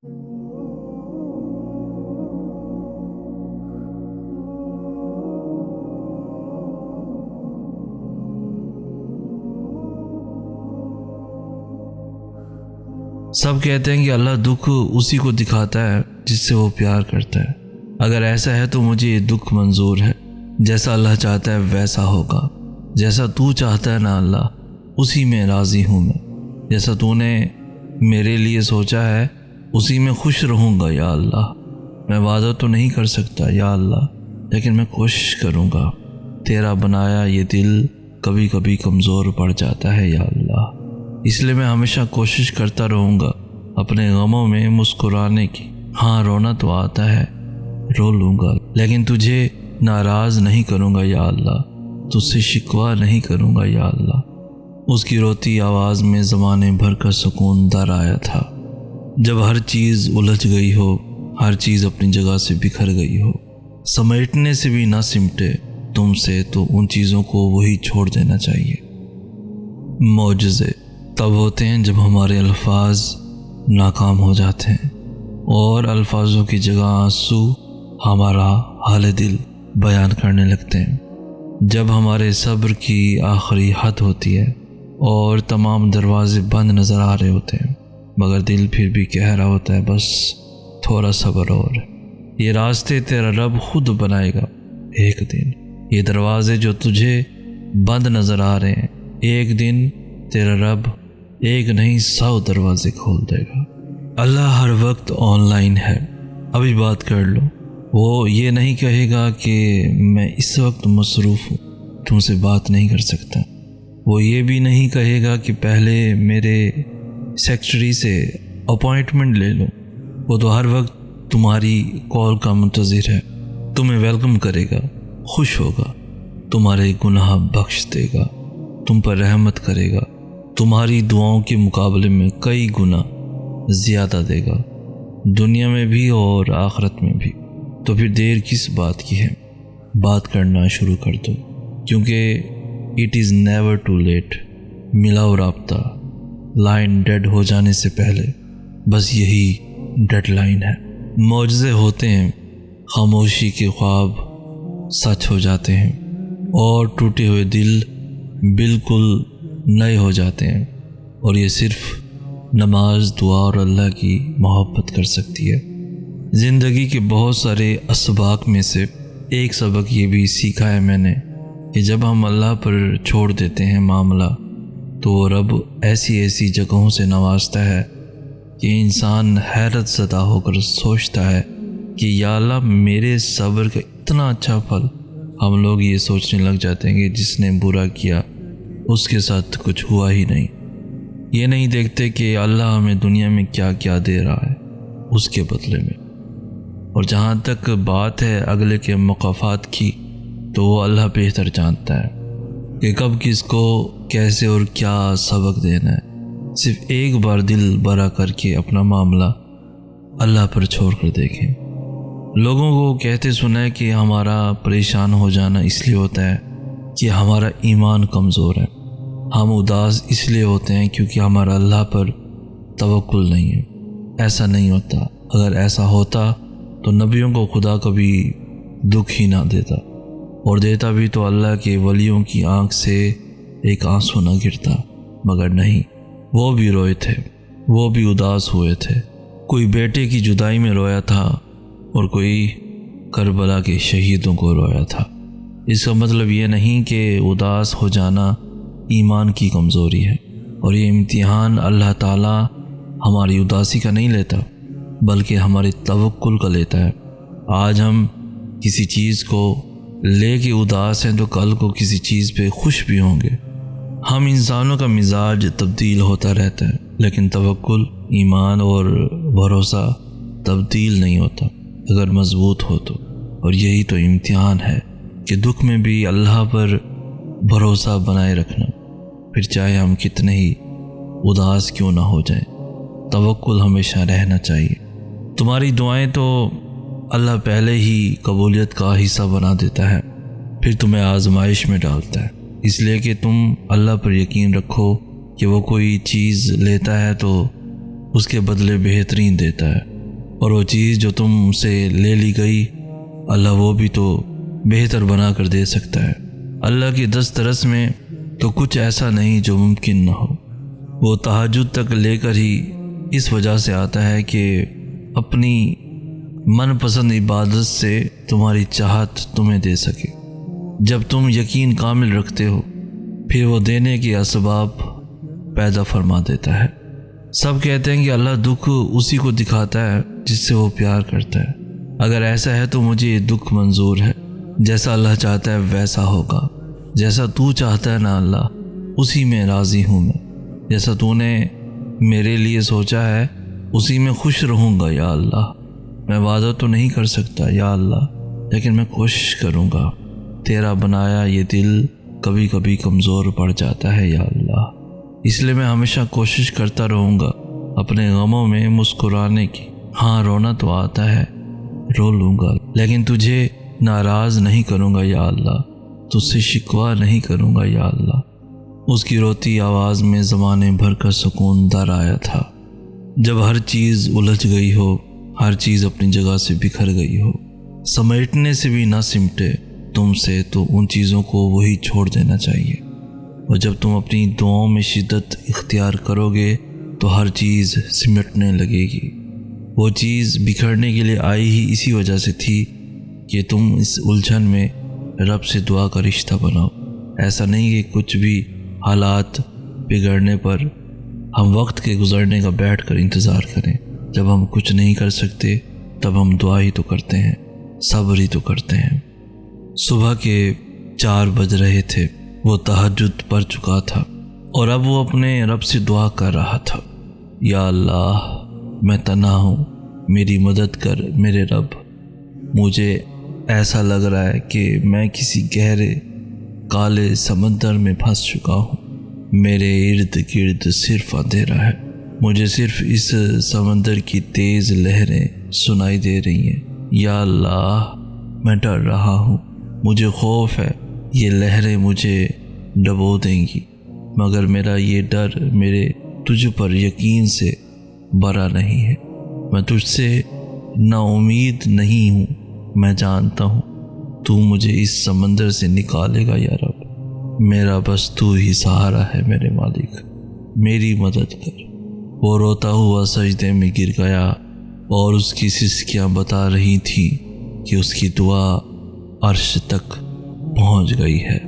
سب کہتے ہیں کہ اللہ دکھ اسی کو دکھاتا ہے جس سے وہ پیار کرتا ہے۔ اگر ایسا ہے تو مجھے یہ دکھ منظور ہے۔ جیسا اللہ چاہتا ہے ویسا ہوگا۔ جیسا تو چاہتا ہے نا اللہ، اسی میں راضی ہوں میں۔ جیسا تو نے میرے لیے سوچا ہے اسی میں خوش رہوں گا یا اللہ۔ میں وعدہ تو نہیں کر سکتا یا اللہ، لیکن میں کوشش کروں گا۔ تیرا بنایا یہ دل کبھی کبھی کمزور پڑ جاتا ہے یا اللہ، اس لیے میں ہمیشہ کوشش کرتا رہوں گا اپنے غموں میں مسکرانے کی۔ ہاں رونا تو آتا ہے، رو لوں گا، لیکن تجھے ناراض نہیں کروں گا یا اللہ، تجھ سے شکوہ نہیں کروں گا یا اللہ۔ اس کی روتی آواز میں زمانے بھر کا سکون در آیا تھا۔ جب ہر چیز الجھ گئی ہو، ہر چیز اپنی جگہ سے بکھر گئی ہو، سمیٹنے سے بھی نہ سمٹے تم سے، تو ان چیزوں کو وہی چھوڑ دینا چاہیے۔ معجزے تب ہوتے ہیں جب ہمارے الفاظ ناکام ہو جاتے ہیں اور الفاظوں کی جگہ آنسو ہمارا حال دل بیان کرنے لگتے ہیں۔ جب ہمارے صبر کی آخری حد ہوتی ہے اور تمام دروازے بند نظر آ رہے ہوتے ہیں، مگر دل پھر بھی کہہ رہا ہوتا ہے بس تھوڑا صبر اور۔ یہ راستے تیرا رب خود بنائے گا ایک دن۔ یہ دروازے جو تجھے بند نظر آ رہے ہیں، ایک دن تیرا رب ایک نہیں 100 دروازے کھول دے گا۔ اللہ ہر وقت آن لائن ہے، ابھی بات کر لو۔ وہ یہ نہیں کہے گا کہ میں اس وقت مصروف ہوں، تم سے بات نہیں کر سکتا۔ وہ یہ بھی نہیں کہے گا کہ پہلے میرے سیکرٹری سے اپوائنٹمنٹ لے لو۔ وہ تو ہر وقت تمہاری کال کا منتظر ہے، تمہیں ویلکم کرے گا، خوش ہوگا، تمہارے گناہ بخش دے گا، تم پر رحمت کرے گا، تمہاری دعاؤں کے مقابلے میں کئی گنا زیادہ دے گا، دنیا میں بھی اور آخرت میں بھی۔ تو پھر دیر کس بات کی ہے؟ بات کرنا شروع کر دو، کیونکہ it is never too late. ملاؤ رابطہ، لائن ڈیڈ ہو جانے سے پہلے، بس یہی ڈیڈ لائن ہے۔ معجزے ہوتے ہیں، خاموشی کے خواب سچ ہو جاتے ہیں اور ٹوٹے ہوئے دل بالکل نئے ہو جاتے ہیں، اور یہ صرف نماز، دعا اور اللہ کی محبت کر سکتی ہے۔ زندگی کے بہت سارے اسباق میں سے ایک سبق یہ بھی سیکھا ہے میں نے کہ جب ہم اللہ پر چھوڑ دیتے ہیں معاملہ، تو وہ رب ایسی ایسی جگہوں سے نوازتا ہے کہ انسان حیرت زدہ ہو کر سوچتا ہے کہ یا اللہ میرے صبر کا اتنا اچھا پھل۔ ہم لوگ یہ سوچنے لگ جاتے ہیں کہ جس نے برا کیا اس کے ساتھ کچھ ہوا ہی نہیں۔ یہ نہیں دیکھتے کہ اللہ ہمیں دنیا میں کیا کیا دے رہا ہے اس کے بدلے میں۔ اور جہاں تک بات ہے اگلے کے مقافات کی، تو وہ اللہ بہتر جانتا ہے کہ کب کس کو کیسے اور کیا سبق دینا ہے۔ صرف ایک بار دل بڑا کر کے اپنا معاملہ اللہ پر چھوڑ کر دیکھیں۔ لوگوں کو کہتے سنا ہے کہ ہمارا پریشان ہو جانا اس لیے ہوتا ہے کہ ہمارا ایمان کمزور ہے، ہم اداس اس لیے ہوتے ہیں کیونکہ ہمارا اللہ پر توکل نہیں ہے۔ ایسا نہیں ہوتا۔ اگر ایسا ہوتا تو نبیوں کو خدا کبھی دکھ ہی نہ دیتا، اور دیتا بھی تو اللہ کے ولیوں کی آنکھ سے ایک آنسو نہ گرتا، مگر نہیں، وہ بھی روئے تھے، وہ بھی اداس ہوئے تھے۔ کوئی بیٹے کی جدائی میں رویا تھا اور کوئی کربلا کے شہیدوں کو رویا تھا۔ اس کا مطلب یہ نہیں کہ اداس ہو جانا ایمان کی کمزوری ہے، اور یہ امتحان اللہ تعالیٰ ہماری اداسی کا نہیں لیتا بلکہ ہمارے توکل کا لیتا ہے۔ آج ہم کسی چیز کو لے کے اداس ہیں تو کل کو کسی چیز پہ خوش بھی ہوں گے۔ ہم انسانوں کا مزاج تبدیل ہوتا رہتا ہے، لیکن توکل، ایمان اور بھروسہ تبدیل نہیں ہوتا اگر مضبوط ہو تو۔ اور یہی تو امتحان ہے کہ دکھ میں بھی اللہ پر بھروسہ بنائے رکھنا، پھر چاہے ہم کتنے ہی اداس کیوں نہ ہو جائیں، توکل ہمیشہ رہنا چاہیے۔ تمہاری دعائیں تو اللہ پہلے ہی قبولیت کا حصہ بنا دیتا ہے، پھر تمہیں آزمائش میں ڈالتا ہے، اس لیے کہ تم اللہ پر یقین رکھو کہ وہ کوئی چیز لیتا ہے تو اس کے بدلے بہترین دیتا ہے۔ اور وہ چیز جو تم سے لے لی گئی اللہ وہ بھی تو بہتر بنا کر دے سکتا ہے۔ اللہ کی دسترس میں تو کچھ ایسا نہیں جو ممکن نہ ہو۔ وہ تہجد تک لے کر ہی اس وجہ سے آتا ہے کہ اپنی من پسند عبادت سے تمہاری چاہت تمہیں دے سکے۔ جب تم یقین کامل رکھتے ہو پھر وہ دینے کے اسباب پیدا فرما دیتا ہے۔ سب کہتے ہیں کہ اللہ دکھ اسی کو دکھاتا ہے جس سے وہ پیار کرتا ہے۔ اگر ایسا ہے تو مجھے یہ دکھ منظور ہے، جیسا اللہ چاہتا ہے ویسا ہوگا۔ جیسا تو چاہتا ہے نا اللہ، اسی میں راضی ہوں میں۔ جیسا تو نے میرے لیے سوچا ہے اسی میں خوش رہوں گا یا اللہ۔ میں وعدہ تو نہیں کر سکتا یا اللہ، لیکن میں کوشش کروں گا۔ تیرا بنایا یہ دل کبھی کبھی کمزور پڑ جاتا ہے یا اللہ، اس لیے میں ہمیشہ کوشش کرتا رہوں گا اپنے غموں میں مسکرانے کی۔ ہاں رونا تو آتا ہے، رو لوں گا، لیکن تجھے ناراض نہیں کروں گا یا اللہ، تجھ سے شکوہ نہیں کروں گا یا اللہ۔ اس کی روتی آواز میں زمانے بھر کا سکون در آیا تھا۔ جب ہر چیز الجھ گئی ہو، ہر چیز اپنی جگہ سے بکھر گئی ہو، سمیٹنے سے بھی نہ سمٹے تم سے، تو ان چیزوں کو وہی چھوڑ دینا چاہیے۔ اور جب تم اپنی دعاؤں میں شدت اختیار کرو گے تو ہر چیز سمٹنے لگے گی۔ وہ چیز بکھرنے کے لیے آئی ہی اسی وجہ سے تھی کہ تم اس الجھن میں رب سے دعا کا رشتہ بناؤ۔ ایسا نہیں کہ کچھ بھی حالات بگڑنے پر ہم وقت کے گزرنے کا بیٹھ کر انتظار کریں۔ جب ہم کچھ نہیں کر سکتے تب ہم دعا ہی تو کرتے ہیں، صبر ہی تو کرتے ہیں۔ صبح کے 4 بج رہے تھے، وہ تہجد پڑھ چکا تھا اور اب وہ اپنے رب سے دعا کر رہا تھا، یا اللہ میں تنہا ہوں، میری مدد کر میرے رب۔ مجھے ایسا لگ رہا ہے کہ میں کسی گہرے کالے سمندر میں پھنس چکا ہوں، میرے ارد گرد صرف اندھیرا ہے، مجھے صرف اس سمندر کی تیز لہریں سنائی دے رہی ہیں۔ یا اللہ میں ڈر رہا ہوں، مجھے خوف ہے یہ لہریں مجھے ڈبو دیں گی، مگر میرا یہ ڈر میرے تجھ پر یقین سے برا نہیں ہے۔ میں تجھ سے نا امید نہیں ہوں، میں جانتا ہوں تو مجھے اس سمندر سے نکالے گا یا رب۔ میرا بس تو ہی سہارا ہے میرے مالک، میری مدد کر۔ وہ روتا ہوا سجدے میں گر گیا اور اس کی سسکیاں بتا رہی تھیں کہ اس کی دعا عرش تک پہنچ گئی ہے۔